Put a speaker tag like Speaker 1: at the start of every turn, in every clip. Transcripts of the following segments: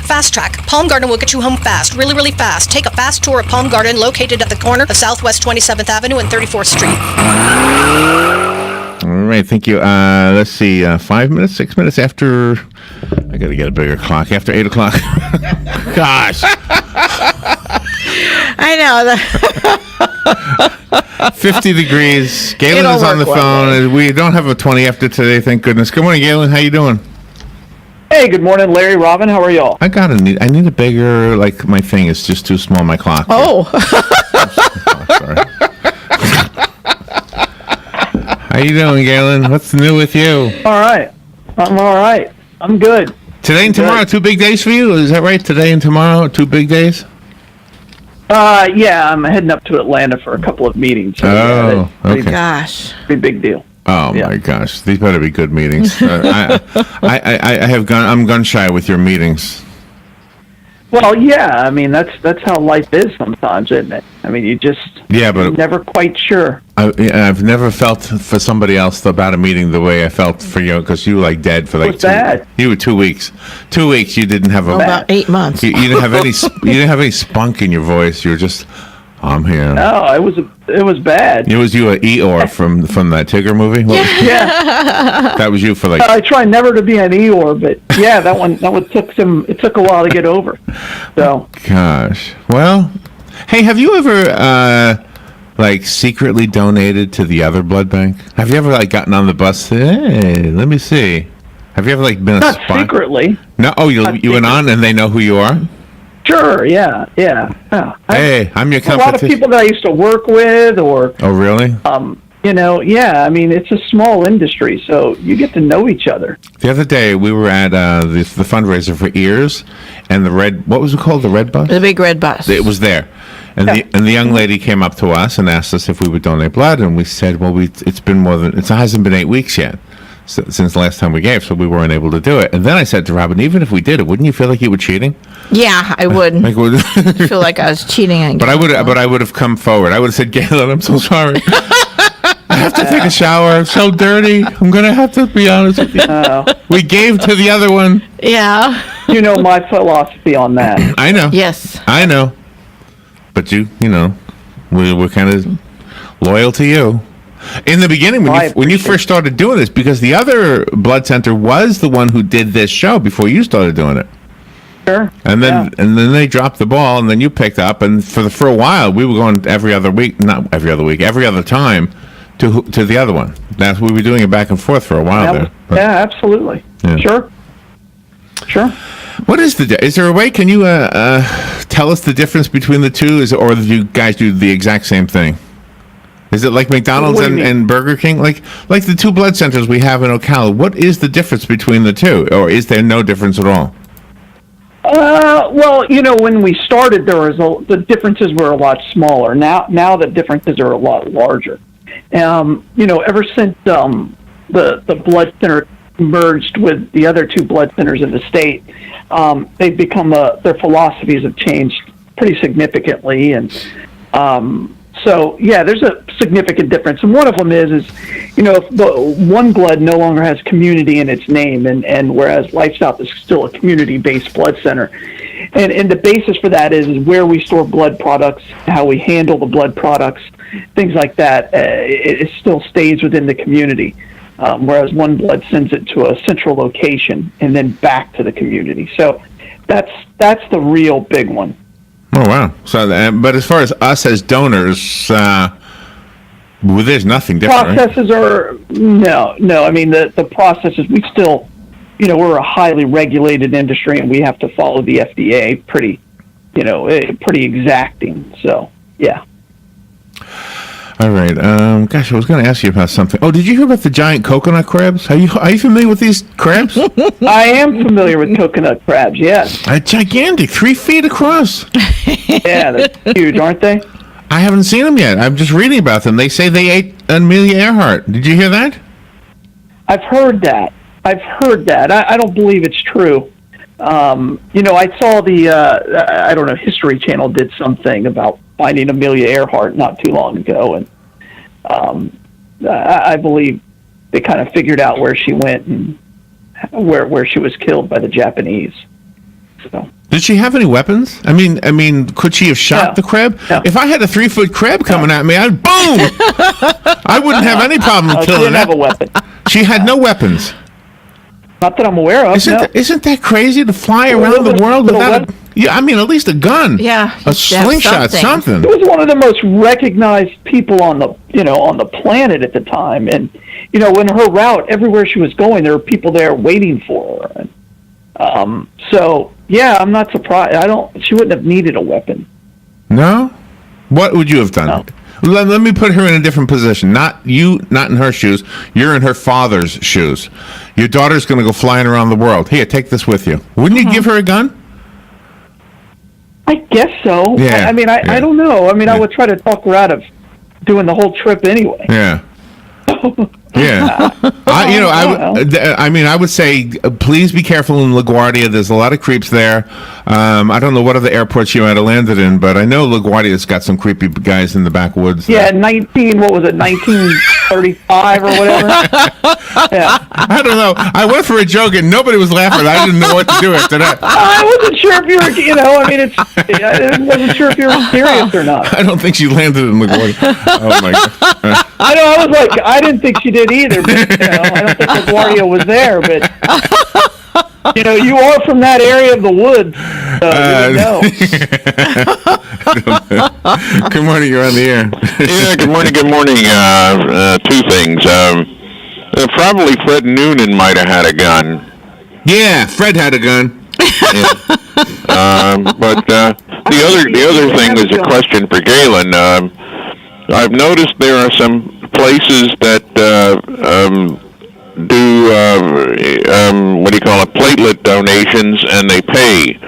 Speaker 1: Fast Track. Palm Garden will get you home fast, really, really fast. Take a fast tour of Palm Garden, located at the corner of Southwest 27th Avenue and 34th Street.
Speaker 2: All right, thank you. Let's see, 5 minutes, 6 minutes after. I got to get a bigger clock. After 8 o'clock. Gosh.
Speaker 3: I know.
Speaker 2: 50 degrees. Galen
Speaker 3: It'll
Speaker 2: is on the
Speaker 3: work
Speaker 2: phone.
Speaker 3: well.
Speaker 2: We don't have a 20 after today, thank goodness. Good morning, Galen. How you doing?
Speaker 4: Hey, good morning, Larry, Robin. How are y'all?
Speaker 2: I need a bigger, like, my thing is just too small, my clock.
Speaker 3: Oh.
Speaker 2: Sorry. How you doing, Galen? What's new with you?
Speaker 4: All right. I'm all right. I'm good.
Speaker 2: Today and tomorrow, 2 big days for you? Is that right? Today and tomorrow, 2 big days?
Speaker 4: Yeah, I'm heading up to Atlanta for a couple of meetings. So
Speaker 2: Oh, okay.
Speaker 3: Gosh.
Speaker 4: Pretty big deal.
Speaker 2: Oh
Speaker 4: Yeah.
Speaker 2: my gosh, these better be good meetings. I'm gun shy with your meetings.
Speaker 4: Well, yeah. I mean, that's how life is sometimes, isn't it? I mean, you're
Speaker 2: But
Speaker 4: never quite sure.
Speaker 2: I've never felt for somebody else about a meeting the way I felt for you, because you were like dead for like
Speaker 4: What's bad?
Speaker 2: You were 2 weeks. 2 weeks. You didn't have
Speaker 3: About 8 months.
Speaker 2: You didn't have any. You didn't have any spunk in your voice. You were just, I'm here.
Speaker 4: No, it was bad.
Speaker 2: It was you, Eeyore from that Tigger movie.
Speaker 4: Yeah.
Speaker 2: That was you for like.
Speaker 4: I try never to be an Eeyore, but yeah, that one took a while to get over. So.
Speaker 2: Gosh. Well, hey, have you ever like secretly donated to the other blood bank? Have you ever like gotten on the bus? Hey, let me see. Have you ever like been a
Speaker 4: Not
Speaker 2: spot?
Speaker 4: secretly.
Speaker 2: No. Oh, you went on and they know who you are.
Speaker 4: Sure, yeah.
Speaker 2: Hey, I'm your
Speaker 4: A lot of
Speaker 2: competition.
Speaker 4: people that I used to work with, or
Speaker 2: Oh, really?
Speaker 4: yeah. I mean, it's a small industry, so you get to know each other.
Speaker 2: The other day we were at the fundraiser for Ears, and what was it called? The Red Bus.
Speaker 3: The big red bus.
Speaker 2: It was there, and the young lady came up to us and asked us if we would donate blood, and we said, well, it hasn't been 8 weeks yet since the last time we gave, so we weren't able to do it. And then I said to Robin, even if we did it, wouldn't you feel like you were cheating?
Speaker 3: Yeah, I would.
Speaker 2: Like,
Speaker 3: I feel like I was cheating.
Speaker 2: But I would have come forward. I would have said, Galen, I'm so sorry. I have to take a shower. I'm so dirty. I'm gonna have to be honest with you. We gave to the other one.
Speaker 3: Yeah.
Speaker 4: You know my philosophy on that.
Speaker 2: I know.
Speaker 3: Yes.
Speaker 2: I know. But we're kind of loyal to you. In the beginning, when you first started doing this, because the other blood center was the one who did this show before you started doing it.
Speaker 4: Sure.
Speaker 2: And then they dropped the ball, and then you picked up, and for a while we were going every other time to the other one. That's we were doing it back and forth for a while there. But,
Speaker 4: yeah, absolutely.
Speaker 2: Yeah.
Speaker 4: Sure.
Speaker 2: what is is there a way? Can you tell us the difference between the two? Or do you guys do the exact same thing? Is it like McDonald's
Speaker 4: What do you mean?
Speaker 2: and Burger King? Like the 2 blood centers we have in Ocala, what is the difference between the two? Or is there no difference at all?
Speaker 4: Well, when we started, the differences were a lot smaller. Now the differences are a lot larger. Ever since the blood center merged with the other 2 blood centers in the state, they've become their philosophies have changed pretty significantly, and so yeah, there's a significant difference. And one of them is if the One Blood no longer has community in its name, and whereas Life South is still a community-based blood center, and the basis for that is where we store blood products, how we handle the blood products, things like that. It still stays within the community, whereas One Blood sends it to a central location and then back to the community. So that's the real big one.
Speaker 2: Oh, wow. So, but as far as us as donors, there's nothing different, right?
Speaker 4: Processes are no. I mean, the processes, we still, we're a highly regulated industry, and we have to follow the FDA pretty exacting. So, yeah.
Speaker 2: All right. Gosh, I was going to ask you about something. Oh, did you hear about the giant coconut crabs? Are you familiar with these crabs?
Speaker 4: I am familiar with coconut crabs, yes.
Speaker 2: Gigantic, 3 feet across.
Speaker 4: Yeah, they're huge, aren't they?
Speaker 2: I haven't seen them yet. I'm just reading about them. They say they ate Amelia Earhart. Did you hear that?
Speaker 4: I've heard that. I don't believe it's true. I saw I don't know, History Channel did something about finding Amelia Earhart not too long ago, and I believe they kind of figured out where she went and where she was killed by the Japanese. So.
Speaker 2: Did she have any weapons? I mean, could she have shot
Speaker 4: No.
Speaker 2: the crab?
Speaker 4: No.
Speaker 2: If I had a 3-foot crab coming at me, I'd boom. I wouldn't have any problem
Speaker 4: She
Speaker 2: killing
Speaker 4: didn't have a
Speaker 2: that.
Speaker 4: weapon.
Speaker 2: She had no weapons.
Speaker 4: Not that I'm aware of. no.
Speaker 2: Isn't that crazy to fly
Speaker 4: Well,
Speaker 2: around the
Speaker 4: little-
Speaker 2: world
Speaker 4: little
Speaker 2: without?
Speaker 4: weapon.
Speaker 2: Yeah, I mean, at least a gun.
Speaker 3: Yeah,
Speaker 2: a
Speaker 3: you should have
Speaker 2: slingshot,
Speaker 3: something.
Speaker 4: He was one of the most recognized people on the planet at the time, and in her route, everywhere she was going, there were people there waiting for her. And, so yeah, I'm not surprised. She wouldn't have needed a weapon.
Speaker 2: No? What would you have done?
Speaker 4: No.
Speaker 2: Let me put her in a different position. Not you, not in her shoes. You're in her father's shoes. Your daughter's going to go flying around the world. Here, take this with you. Wouldn't you give her a gun?
Speaker 4: I guess so.
Speaker 2: Yeah,
Speaker 4: I
Speaker 2: yeah.
Speaker 4: don't know. I
Speaker 2: Yeah.
Speaker 4: would try to talk her out of doing the whole trip anyway.
Speaker 2: Yeah. Yeah. I would say, please be careful in LaGuardia. There's a lot of creeps there. I don't know what other airports you might have landed in, but I know LaGuardia's got some creepy guys in the backwoods.
Speaker 4: Yeah, 1935 or whatever. Yeah.
Speaker 2: I don't know. I went for a joke and nobody was laughing. I didn't know what to do after that.
Speaker 4: I wasn't sure if you were, I wasn't sure if you were serious or not.
Speaker 2: I don't think she landed in LaGuardia. Oh my God.
Speaker 4: I know, I was like, I didn't think she did either, but, I don't think LaGuardia was there, but, you are from that area of the woods, so you would know.
Speaker 2: Good morning. You're on the air.
Speaker 5: Yeah, good morning. Two things. Probably Fred Noonan might have had a gun.
Speaker 2: Yeah, Fred had a gun.
Speaker 5: But the other thing was a question for Galen. I've noticed there are some places that do platelet donations, and they pay.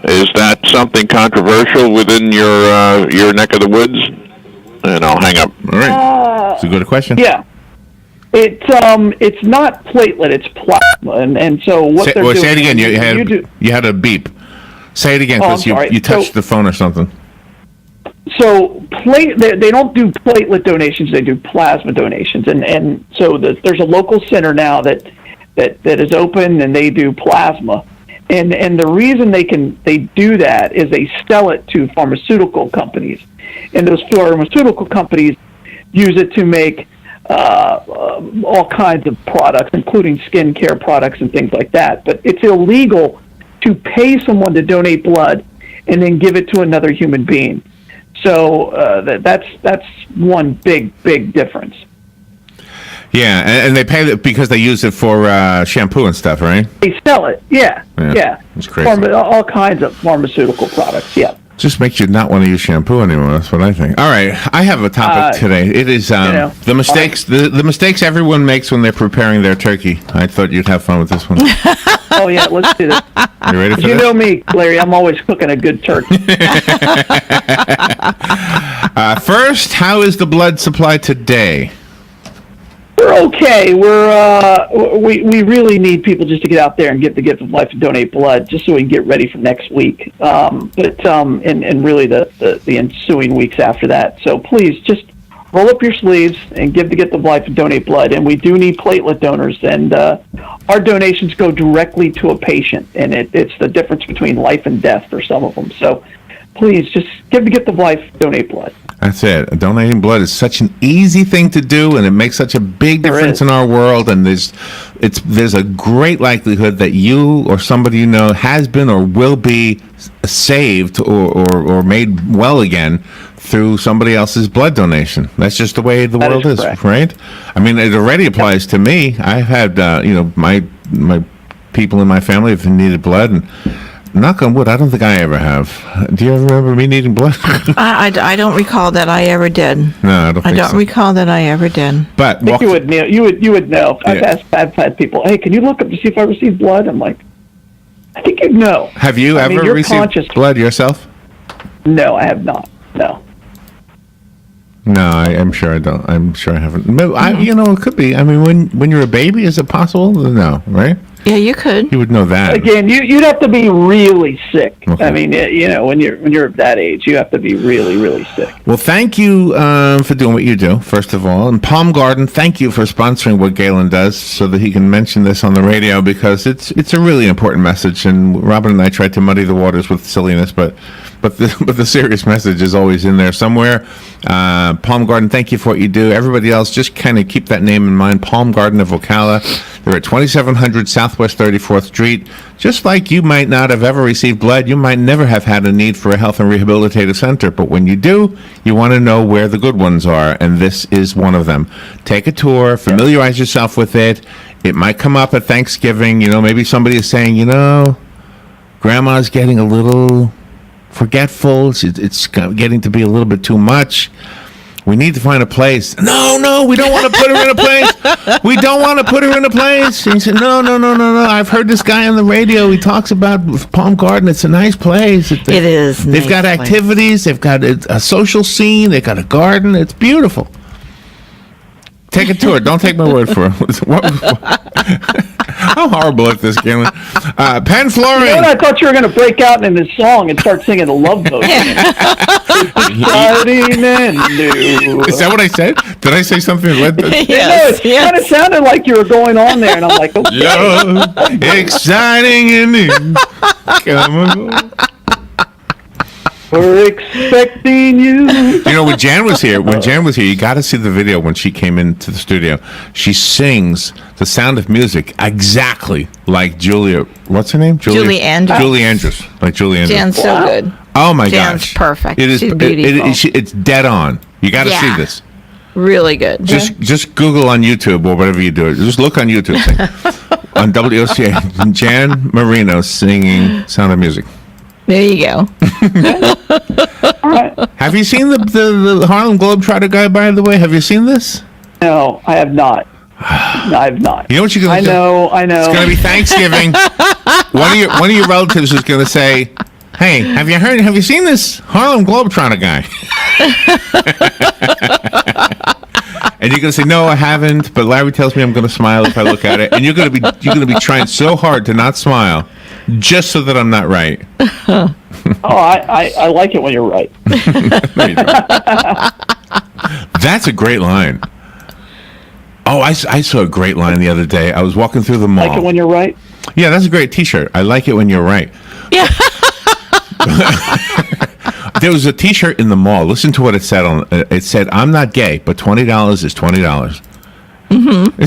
Speaker 5: Is that something controversial within your neck of the woods? And I'll hang up.
Speaker 2: All right. It's a good question.
Speaker 4: Yeah. It's not platelet, it's plasma, and so what they're doing.
Speaker 2: Say it again.
Speaker 4: do.
Speaker 2: You had a beep. Say it again
Speaker 4: Oh, I'm
Speaker 2: because
Speaker 4: sorry.
Speaker 2: you touched the phone or something.
Speaker 4: So they don't do platelet donations; they do plasma donations, and so there's a local center now that is open, and they do plasma, and the reason they do that is they sell it to pharmaceutical companies, and those pharmaceutical companies use it to make all kinds of products, including skincare products and things like that. But it's illegal to pay someone to donate blood and then give it to another human being. So that's one big difference.
Speaker 2: Yeah, and they pay it because they use it for shampoo and stuff, right?
Speaker 4: They sell it, yeah.
Speaker 2: It's crazy.
Speaker 4: All kinds of pharmaceutical products, yeah.
Speaker 2: Just makes you not want to use shampoo anymore. That's what I think. All right, I have a topic today. It is the mistakes the mistakes everyone makes when they're preparing their turkey. I thought you'd have fun with this one.
Speaker 4: Oh yeah, let's do this.
Speaker 2: You ready for
Speaker 4: You
Speaker 2: this?
Speaker 4: know me, Larry. I'm always cooking a good turkey.
Speaker 2: First, how is the blood supply today?
Speaker 4: We're okay. We really need people just to get out there and get the gift of life and donate blood, just so we can get ready for next week. And really the ensuing weeks after that. So please just roll up your sleeves and give the gift of life and donate blood. And we do need platelet donors, and our donations go directly to a patient, and it's the difference between life and death for some of them. So please just give the gift of life, donate blood.
Speaker 2: That's it. Donating blood is such an easy thing to do, and it makes such a big
Speaker 4: There
Speaker 2: difference
Speaker 4: is.
Speaker 2: in our world. And there's a great likelihood that you or somebody you know has been or will be saved or made well again through somebody else's blood donation. That's just the way the
Speaker 4: That
Speaker 2: world
Speaker 4: is
Speaker 2: is,
Speaker 4: correct.
Speaker 2: right? I mean, it already applies to me. I've had my people in my family have needed blood, and knock on wood, I don't think I ever have. Do you ever remember me needing blood?
Speaker 3: I don't recall that I ever did.
Speaker 2: No, I don't think
Speaker 3: I don't
Speaker 2: so.
Speaker 3: recall that I ever did.
Speaker 2: But
Speaker 4: I think you would know. You would know.
Speaker 2: Yeah.
Speaker 4: I've had people. Hey, can you look up to see if I received blood? I'm like, I think you'd know.
Speaker 2: Have you
Speaker 4: I mean,
Speaker 2: ever
Speaker 4: you're
Speaker 2: received
Speaker 4: conscious.
Speaker 2: blood yourself?
Speaker 4: No, I have not. No.
Speaker 2: No, I'm sure I don't. I'm sure I haven't. But it could be. I mean, when you're a baby, is it possible? No, right?
Speaker 3: Yeah, you could.
Speaker 2: You would know that.
Speaker 4: Again, you'd have to be really sick.
Speaker 2: Okay.
Speaker 4: I mean, when you're that age, you have to be really, really sick.
Speaker 2: Well, thank you for doing what you do, first of all. And Palm Garden, thank you for sponsoring what Galen does so that he can mention this on the radio, because it's a really important message. And Robin and I tried to muddy the waters with silliness, but the serious message is always in there somewhere. Palm Garden, thank you for what you do. Everybody else, just kind of keep that name in mind. Palm Garden of Ocala. They're at 2700 Southwest 34th Street. Just like you might not have ever received blood, you might never have had a need for a health and rehabilitative center. But when you do, you want to know where the good ones are, and this is one of them. Take a tour, familiarize yourself with it. It might come up at Thanksgiving. Maybe somebody is saying, Grandma's getting a little forgetful. It's getting to be a little bit too much. We need to find a place. No, we don't want to put her in a place. We don't want to put her in a place. And he said, no. I've heard this guy on the radio. He talks about Palm Garden. It's a nice place.
Speaker 3: It is.
Speaker 2: They've got
Speaker 3: nice place.
Speaker 2: activities. They've got a social scene. They've got a garden. It's beautiful. Take a tour. Don't take my word for it. I'm horrible at this, Galen. Penn Flooring.
Speaker 4: You know what? I thought you were going to break out in this song and start singing the Love Boat. Exciting and new.
Speaker 2: Is that what I said? Did I say something?
Speaker 3: Yes,
Speaker 4: It kind of sounded like you were going on there, and I'm like, okay.
Speaker 2: Love, exciting and new. Come on.
Speaker 4: We're expecting you.
Speaker 2: When Jan was here, you got to see the video when she came into the studio. She sings The Sound of Music exactly like Julia. What's her name?
Speaker 3: Julie Andrews.
Speaker 2: Julie Andrews. Like Julie Andrews.
Speaker 3: Jan's so
Speaker 4: Wow.
Speaker 3: good.
Speaker 2: Oh my
Speaker 3: Jan's
Speaker 2: gosh.
Speaker 3: perfect.
Speaker 2: It is.
Speaker 3: She's beautiful.
Speaker 2: It's dead on. You got to see
Speaker 3: Yeah.
Speaker 2: this.
Speaker 3: Really good.
Speaker 2: Just Google on YouTube or whatever you do. Just look on YouTube. On WOCA, Jan Marino singing Sound of Music.
Speaker 3: There you go.
Speaker 4: All right.
Speaker 2: Have you seen the Harlem Globetrotter guy, by the way? Have you seen this?
Speaker 4: No, I have not. No, I have not.
Speaker 2: You know what you're going to do?
Speaker 4: I know.
Speaker 2: It's going to be Thanksgiving. one of your relatives is going to say, "Hey, have you seen this Harlem Globetrotter guy?" And you're going to say, "No, I haven't." But Larry tells me I'm going to smile if I look at it. And you're going to be trying so hard to not smile, just so that I'm not right.
Speaker 4: Oh, I like it when you're right.
Speaker 2: No, you don't. That's a great line. Oh, I saw a great line the other day. I was walking through the mall.
Speaker 4: Like it when you're right.
Speaker 2: Yeah, that's a great T-shirt. I like it when you're right.
Speaker 3: Yeah.
Speaker 2: There was a T-shirt in the mall. Listen to what it said on. It said, "I'm not gay, but $20 is $20." Mm-hmm.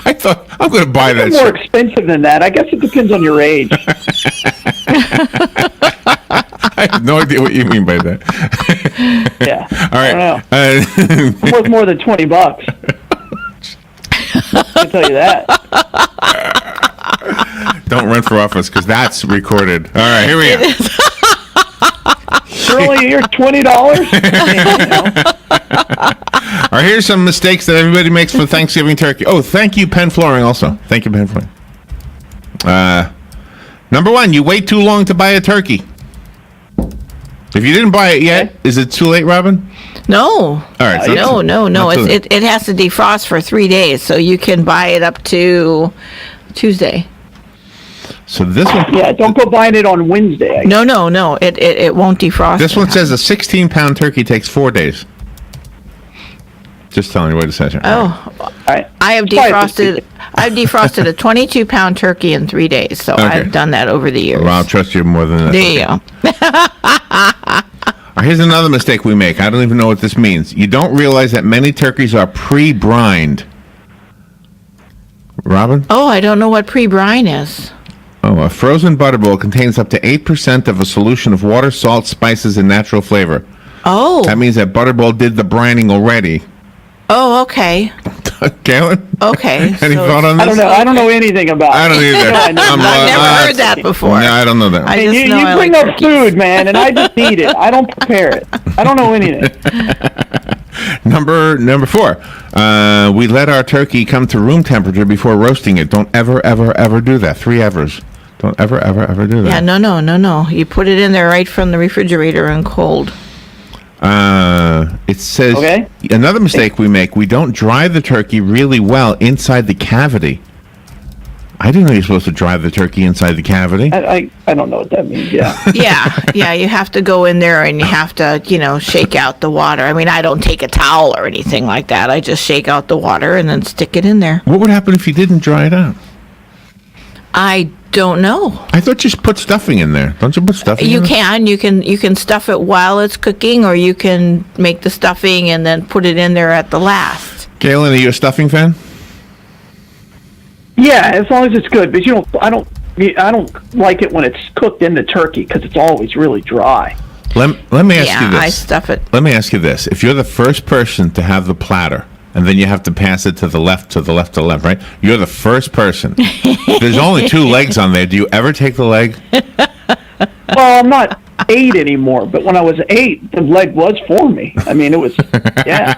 Speaker 2: I thought I'm going to buy that
Speaker 4: It's more
Speaker 2: shirt.
Speaker 4: expensive than that. I guess it depends on your age.
Speaker 2: I have no idea what you mean by that.
Speaker 4: Yeah.
Speaker 2: All right.
Speaker 4: I don't know. It's worth more than $20. I'll tell you that.
Speaker 2: Don't run for office because that's recorded. All right, here we are.
Speaker 4: Shirley, you're $20.
Speaker 2: All right, here's some mistakes that everybody makes for Thanksgiving turkey. Oh, thank you, Penn Flooring, also. Thank you, Penn Flooring. Number one, you wait too long to buy a turkey. If you didn't buy it yet, is it too late, Robin?
Speaker 3: No.
Speaker 2: All right. so
Speaker 3: No.
Speaker 2: not too late.
Speaker 3: It has to defrost for 3 days, so you can buy it up to Tuesday.
Speaker 2: So this one,
Speaker 4: Yeah, don't go buying it on Wednesday.
Speaker 3: No. It won't defrost.
Speaker 2: this
Speaker 3: in
Speaker 2: one
Speaker 3: time.
Speaker 2: says a 16-pound turkey takes 4 days. Just telling you what it says here.
Speaker 3: Oh,
Speaker 4: All right.
Speaker 3: I have
Speaker 4: Try it this
Speaker 3: defrosted.
Speaker 4: weekend.
Speaker 3: I've defrosted a 22-pound turkey in 3 days, so
Speaker 2: Okay.
Speaker 3: I've done that over the years.
Speaker 2: Well, I'll trust you more than that.
Speaker 3: There you go.
Speaker 2: All right, here's another mistake we make. I don't even know what this means. You don't realize that many turkeys are pre-brined. Robin?
Speaker 3: Oh, I don't know what pre-brine is.
Speaker 2: Oh, a frozen butterball contains up to 8% of a solution of water, salt, spices, and natural flavor.
Speaker 3: Oh.
Speaker 2: That means that butterball did the brining already.
Speaker 3: Oh, okay.
Speaker 2: Galen?
Speaker 3: Okay.
Speaker 2: Any
Speaker 3: so-
Speaker 2: thought on this?
Speaker 4: I don't know. I don't know anything about
Speaker 2: I don't
Speaker 4: it.
Speaker 2: either.
Speaker 4: I know.
Speaker 2: I'm
Speaker 3: I've never
Speaker 2: like,
Speaker 3: heard that before.
Speaker 2: No, I don't know that.
Speaker 3: I
Speaker 4: And
Speaker 3: just
Speaker 4: you
Speaker 3: know I
Speaker 4: bring
Speaker 3: like
Speaker 4: up
Speaker 3: turkeys.
Speaker 4: food, man, and I just eat it. I don't prepare it. I don't know anything.
Speaker 2: Number 4. We let our turkey come to room temperature before roasting it. Don't ever, ever, ever do that. 3 evers. Don't ever, ever, ever do that.
Speaker 3: Yeah, no. You put it in there right from the refrigerator and cold.
Speaker 2: It says
Speaker 4: Okay.
Speaker 2: another mistake we make. We don't dry the turkey really well inside the cavity. I didn't know you're supposed to dry the turkey inside the cavity.
Speaker 4: I don't know what that means. Yeah.
Speaker 3: Yeah, you have to go in there and you have to, shake out the water. I mean, I don't take a towel or anything like that. I just shake out the water and then stick it in there.
Speaker 2: What would happen if you didn't dry it out?
Speaker 3: I don't know.
Speaker 2: I thought you just put stuffing in there. Don't you put stuffing in
Speaker 3: You
Speaker 2: there?
Speaker 3: you can stuff it while it's cooking, or you can make the stuffing and then put it in there at the last.
Speaker 2: Galen, are you a stuffing fan?
Speaker 4: Yeah, as long as it's good. But I don't like it when it's cooked in the turkey because it's always really dry.
Speaker 2: Let me ask you
Speaker 3: Yeah,
Speaker 2: this.
Speaker 3: I stuff it.
Speaker 2: Let me ask you this. If you're the first person to have the platter, and then you have to pass it to the left, right? You're the first person. There's only 2 legs on there. Do you ever take the leg?
Speaker 4: Well, I'm not 8 anymore, but when I was 8, the leg was for me. I mean, it was, yeah.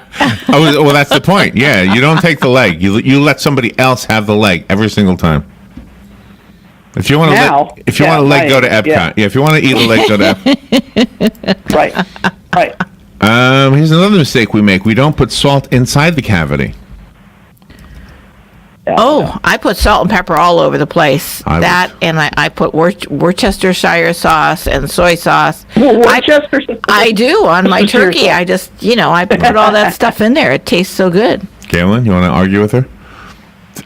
Speaker 2: Oh, well, that's the point. Yeah, you don't take the leg. You let somebody else have the leg every single time. If you want to
Speaker 4: Now,
Speaker 2: let, if you want a leg, go to Epcot.
Speaker 4: yeah.
Speaker 2: Yeah, if you want to eat a leg, go to Epcot.
Speaker 4: Right.
Speaker 2: Here's another mistake we make. We don't put salt inside the cavity.
Speaker 4: Yeah,
Speaker 3: Oh, I put salt and pepper all over the place.
Speaker 2: I
Speaker 3: That and I put Worcestershire sauce and soy sauce.
Speaker 4: Well, Worcestershire.
Speaker 3: I do on my
Speaker 4: Worcestershire
Speaker 3: turkey.
Speaker 4: sauce.
Speaker 3: I just, I put all that stuff in there. It tastes so good.
Speaker 2: Galen, you want to argue with her?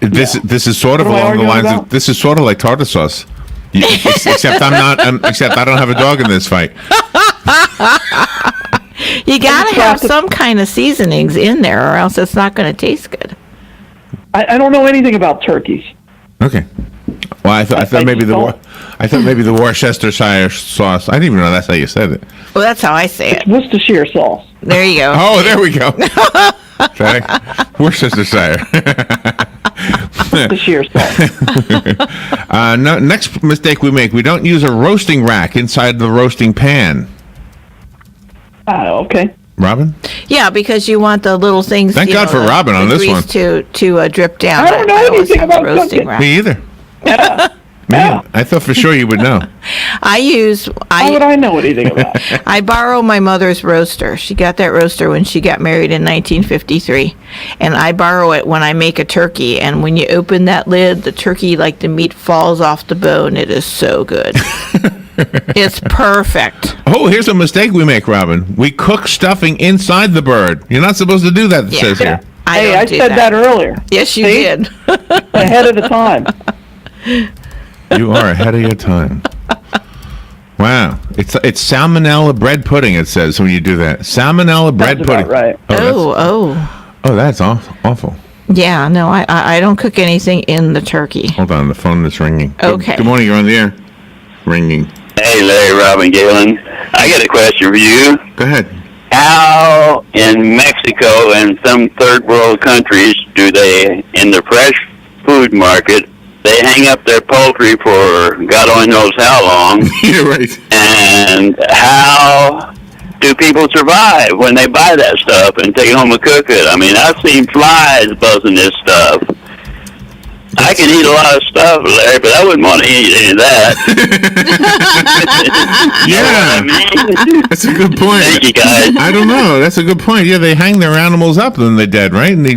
Speaker 2: This is sort of
Speaker 4: What am I
Speaker 2: along the
Speaker 4: arguing
Speaker 2: lines of
Speaker 4: about?
Speaker 2: this is sort of like tartar sauce. Except I'm not. Except I don't have a dog in this fight.
Speaker 3: You got to
Speaker 4: just
Speaker 3: have
Speaker 4: have to-
Speaker 3: some kind of seasonings in there, or else it's not going to taste good.
Speaker 4: I don't know anything about turkeys.
Speaker 2: Okay. Well, I thought
Speaker 4: I
Speaker 2: maybe
Speaker 4: don't.
Speaker 2: I thought maybe the Worcestershire sauce. I didn't even know that's how you said it.
Speaker 3: Well, that's how I say it.
Speaker 4: Worcestershire sauce.
Speaker 3: There you go.
Speaker 2: Oh, there we go. Okay. Worcestershire.
Speaker 4: Worcestershire sauce.
Speaker 2: No, next mistake we make: we don't use a roasting rack inside the roasting pan.
Speaker 4: Okay.
Speaker 2: Robin?
Speaker 3: Yeah, because you want the little things.
Speaker 2: Thank God for Robin on
Speaker 3: the
Speaker 2: this
Speaker 3: grease
Speaker 2: one.
Speaker 3: to drip down.
Speaker 4: I don't know
Speaker 3: always
Speaker 4: anything
Speaker 3: have the
Speaker 4: about
Speaker 3: roasting
Speaker 4: cooking.
Speaker 3: rack.
Speaker 2: Me either.
Speaker 4: Yeah.
Speaker 2: Man, I thought for sure you would know.
Speaker 4: How would I know anything about it?
Speaker 3: I borrow my mother's roaster. She got that roaster when she got married in 1953. And I borrow it when I make a turkey. And when you open that lid, the turkey, like the meat falls off the bone. It is so good. It's perfect.
Speaker 2: Oh, here's a mistake we make, Robin. We cook stuffing inside the bird. You're not supposed to do that, it
Speaker 3: Yeah.
Speaker 2: says here.
Speaker 4: Hey,
Speaker 3: don't
Speaker 4: I
Speaker 3: do
Speaker 4: said that earlier.
Speaker 3: Yes, you
Speaker 4: See?
Speaker 3: did.
Speaker 4: Ahead of the time.
Speaker 2: You are ahead of your time. Wow. It's salmonella bread pudding, it says, when you do that. Salmonella bread
Speaker 4: Sounds
Speaker 2: pudding.
Speaker 4: about right.
Speaker 2: Oh, that's awful.
Speaker 3: Yeah, no, I don't cook anything in the turkey.
Speaker 2: Hold on, the phone is ringing.
Speaker 3: Okay.
Speaker 2: Good morning, you're on the air. Ringing.
Speaker 6: Hey, Larry, Robin, Galen. I got a question for you.
Speaker 2: Go ahead.
Speaker 6: How in Mexico and some third world countries do they, in the fresh food market, they hang up their poultry for God only knows how long?
Speaker 2: You're right.
Speaker 6: And how do people survive when they buy that stuff and take it home and cook it? I mean, I've seen flies buzzing this stuff. I can eat a lot of stuff, Larry, but I wouldn't want to eat any of that.
Speaker 2: Yeah.
Speaker 6: You know what I mean?
Speaker 2: That's a good point.
Speaker 6: Thank you, guys.
Speaker 2: I don't know. That's a good point. Yeah, they hang their animals up when they're dead, right? And they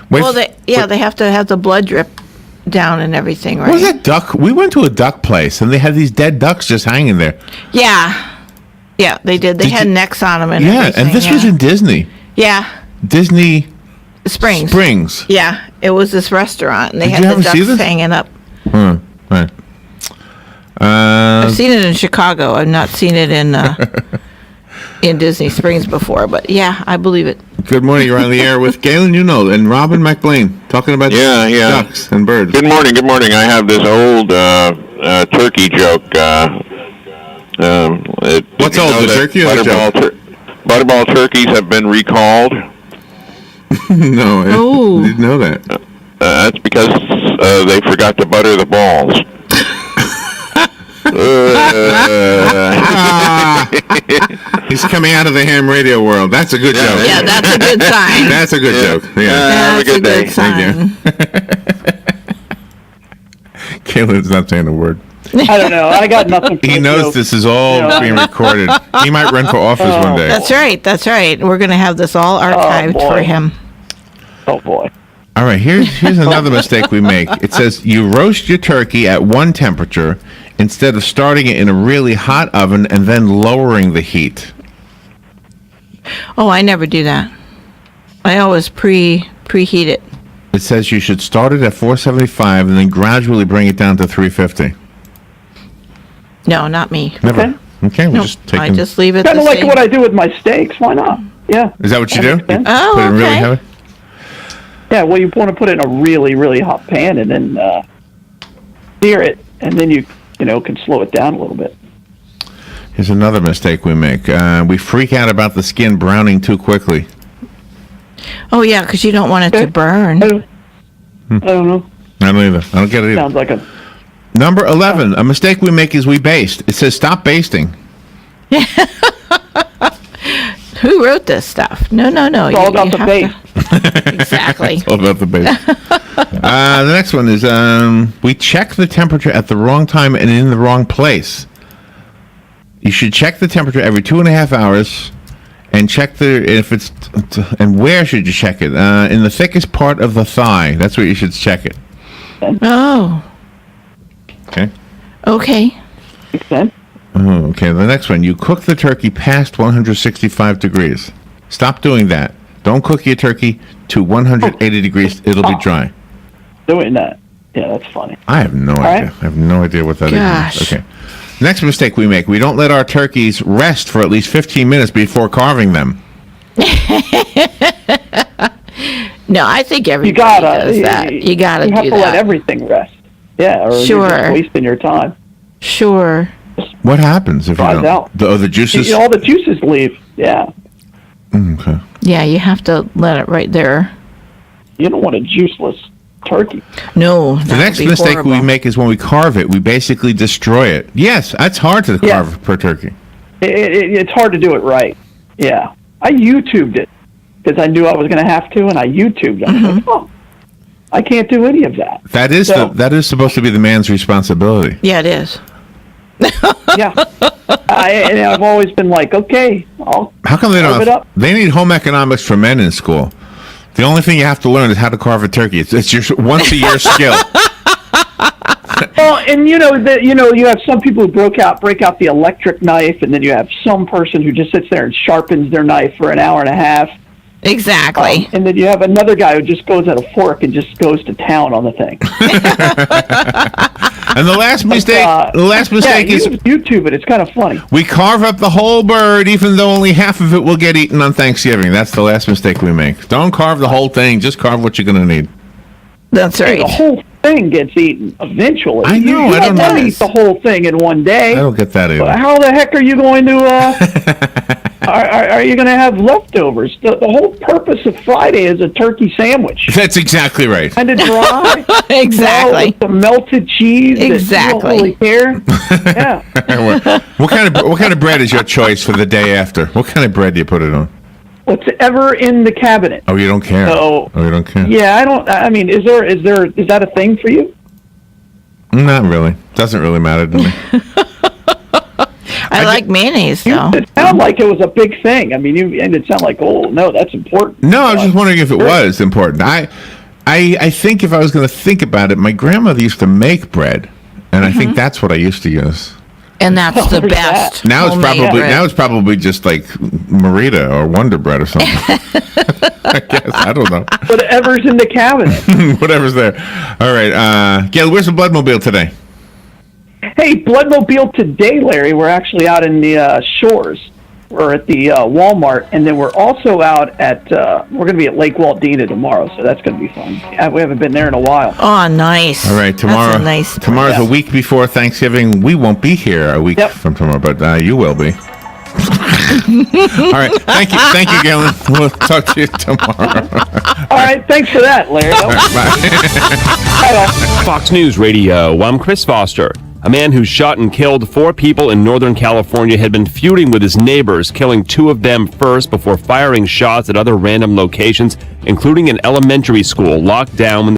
Speaker 2: wait.
Speaker 3: Well, they have to have the blood drip down and everything, right?
Speaker 2: What was that duck? We went to a duck place, and they had these dead ducks just hanging there.
Speaker 3: Yeah. Yeah, they did. They
Speaker 2: Did
Speaker 3: had
Speaker 2: you-
Speaker 3: necks on them and
Speaker 2: Yeah,
Speaker 3: everything.
Speaker 2: and this was in Disney.
Speaker 3: Yeah,
Speaker 2: Disney
Speaker 3: Springs.
Speaker 2: Springs.
Speaker 3: Yeah, it was this restaurant, and they
Speaker 2: Did
Speaker 3: had
Speaker 2: you
Speaker 3: the
Speaker 2: ever see
Speaker 3: ducks
Speaker 2: this?
Speaker 3: hanging up.
Speaker 2: Right.
Speaker 3: I've seen it in Chicago. I've not seen it in Disney Springs before, but yeah, I believe it.
Speaker 2: Good morning. You're on the air with Galen, and Robin McLean talking about
Speaker 5: Yeah.
Speaker 2: ducks and birds.
Speaker 5: Good morning. Good morning. I have this old turkey joke.
Speaker 2: What's
Speaker 5: did you
Speaker 2: old,
Speaker 5: know
Speaker 2: the
Speaker 5: that
Speaker 2: turkey or the joke?
Speaker 5: Butterball turkeys have been recalled.
Speaker 2: No, I
Speaker 3: Oh.
Speaker 2: didn't know that.
Speaker 5: That's because they forgot to butter the balls.
Speaker 2: He's coming out of the ham radio world. That's a good joke.
Speaker 3: Yeah, that's a good sign.
Speaker 2: That's a good joke. Yeah.
Speaker 5: Have a
Speaker 3: That's
Speaker 5: good day.
Speaker 3: sign.
Speaker 2: Galen's not saying a word.
Speaker 4: I don't know. I got nothing. For
Speaker 2: He
Speaker 4: the
Speaker 2: knows
Speaker 4: joke.
Speaker 2: this is all
Speaker 4: Yeah.
Speaker 2: being recorded. He might run for office one day.
Speaker 3: That's right. That's right. We're going to have this all archived
Speaker 4: boy.
Speaker 3: for him.
Speaker 4: Oh boy.
Speaker 2: All right, here's another mistake we make. It says you roast your turkey at one temperature instead of starting it in a really hot oven and then lowering the heat.
Speaker 3: Oh, I never do that. I always preheat it.
Speaker 2: It says you should start it at 475 and then gradually bring it down to 350.
Speaker 3: No, not me.
Speaker 2: Never. Okay, we're
Speaker 3: Nope,
Speaker 2: just taking.
Speaker 3: I just leave it
Speaker 4: Kind
Speaker 3: the
Speaker 4: of like
Speaker 3: same.
Speaker 4: what I do with my steaks. Why not? Yeah.
Speaker 2: Is that what you do?
Speaker 4: makes sense.
Speaker 3: Oh,
Speaker 2: Put it in really
Speaker 3: okay.
Speaker 2: heavy?
Speaker 4: Yeah, well, you want to put it in a really, really hot pan and then sear it, and then you can slow it down a little bit.
Speaker 2: Here's another mistake we make. We freak out about the skin browning too quickly.
Speaker 3: Oh, yeah, because you don't want it to
Speaker 4: Okay.
Speaker 3: burn.
Speaker 4: I don't know.
Speaker 2: I don't either. I don't get it either.
Speaker 4: Sounds like a
Speaker 2: Number 11, a mistake we make is we baste. It says stop basting.
Speaker 3: Who wrote this stuff? No.
Speaker 4: It's all about the base.
Speaker 3: Exactly.
Speaker 2: All about the base. The next one is we check the temperature at the wrong time and in the wrong place. You should check the temperature every 2.5 hours and check and where should you check it? In the thickest part of the thigh. That's where you should check it.
Speaker 3: Oh,
Speaker 2: Okay.
Speaker 3: okay.
Speaker 4: Makes sense.
Speaker 2: Oh, okay. The next one, you cook the turkey past 165 degrees. Stop doing that. Don't cook your turkey to 180 degrees. It'll be dry.
Speaker 4: Doing that. Yeah, that's funny.
Speaker 2: I have no idea.
Speaker 4: right.
Speaker 2: I have no idea what that
Speaker 3: Gosh.
Speaker 2: is. Okay. Next mistake we make, we don't let our turkeys rest for at least 15 minutes before carving them.
Speaker 3: No, I think
Speaker 4: You
Speaker 3: everybody
Speaker 4: gotta.
Speaker 3: does that. You gotta
Speaker 4: You have
Speaker 3: do
Speaker 4: to let
Speaker 3: that.
Speaker 4: everything rest. Yeah, or you're
Speaker 3: Sure.
Speaker 4: just wasting your time.
Speaker 3: Sure.
Speaker 2: What happens if you
Speaker 4: Dries
Speaker 2: don't?
Speaker 4: out.
Speaker 2: The juices?
Speaker 4: All the juices leave. Yeah.
Speaker 2: Okay.
Speaker 3: Yeah, you have to let it right there.
Speaker 4: You don't want a juiceless turkey.
Speaker 3: No,
Speaker 2: The next mistake we make is when we carve it, we basically destroy it. Yes, that's hard to
Speaker 4: Yeah.
Speaker 2: carve per turkey.
Speaker 4: It's hard to do it right. Yeah. I YouTubed it because I knew I was going to have to, and I YouTubed it. I was like, oh, I can't do any of that.
Speaker 2: That is
Speaker 4: So-
Speaker 2: that is supposed to be the man's responsibility.
Speaker 3: Yeah, it is.
Speaker 4: Yeah. And I've always been like, okay, I'll
Speaker 2: How come they
Speaker 4: carve
Speaker 2: don't?
Speaker 4: it up.
Speaker 2: They need home economics for men in school. The only thing you have to learn is how to carve a turkey. It's your once a year skill.
Speaker 4: Well, and you have some people who break out the electric knife, and then you have some person who just sits there and sharpens their knife for an hour and a half.
Speaker 3: Exactly.
Speaker 4: And then you have another guy who just goes at a fork and just goes to town on the thing.
Speaker 2: And the last mistake, is
Speaker 4: YouTube it. It's kind of funny.
Speaker 2: we carve up the whole bird, even though only half of it will get eaten on Thanksgiving. That's the last mistake we make. Don't carve the whole thing. Just carve what you're going to need.
Speaker 3: That's right.
Speaker 4: The whole thing gets eaten eventually.
Speaker 2: I know,
Speaker 4: You
Speaker 2: I don't
Speaker 4: don't
Speaker 2: know.
Speaker 4: eat the whole thing in one day.
Speaker 2: I don't get that either.
Speaker 4: How the heck are you going to? Are you going to have leftovers? The whole purpose of Friday is a turkey sandwich.
Speaker 2: That's exactly right.
Speaker 4: Kind of dry.
Speaker 3: Exactly.
Speaker 4: With the melted cheese.
Speaker 3: Exactly.
Speaker 4: That you don't really care. Yeah.
Speaker 2: What kind of bread is your choice for the day after? What kind of bread do you put it on?
Speaker 4: Whatever in the cabinet.
Speaker 2: Oh, you don't care.
Speaker 4: So-
Speaker 2: Oh, you don't care.
Speaker 4: Yeah, I don't. I mean, is that a thing for you?
Speaker 2: Not really. Doesn't really matter to me.
Speaker 3: I like mayonnaise, though.
Speaker 4: It sounded like it was a big thing. I mean, you made it sound like, oh no, that's important.
Speaker 2: No, I was just wondering if it was important. I think if I was going to think about it, my grandmother used to make bread, and I think that's what I used to use.
Speaker 3: And that's the
Speaker 4: Look at
Speaker 3: best.
Speaker 2: Now it's
Speaker 3: homemade bread.
Speaker 2: probably just like Merita or Wonder Bread or something. I guess I don't know.
Speaker 4: Whatever's in the cabinet.
Speaker 2: Whatever's there. All right, Gail, where's the Bloodmobile today?
Speaker 4: Hey, Bloodmobile today, Larry. We're actually out in the Shores. We're at the Walmart, and then we're also out at we're going to be at Lake Waldina tomorrow, so that's going to be fun. Yeah, we haven't been there in a while.
Speaker 3: Oh, nice.
Speaker 2: All right, tomorrow.
Speaker 3: That's a nice
Speaker 2: tomorrow's
Speaker 4: Yeah.
Speaker 2: a week before Thanksgiving. We won't be here a week
Speaker 4: Yep.
Speaker 2: from tomorrow, but you will be. All right, thank you, Galen. We'll talk to you tomorrow.
Speaker 4: All right, thanks for that, Larry.
Speaker 2: Bye.
Speaker 7: Fox News Radio, I'm Chris Foster. A man who shot and killed 4 people in Northern California had been feuding with his neighbors, killing 2 of them first before firing shots at other random locations, including an elementary school locked down when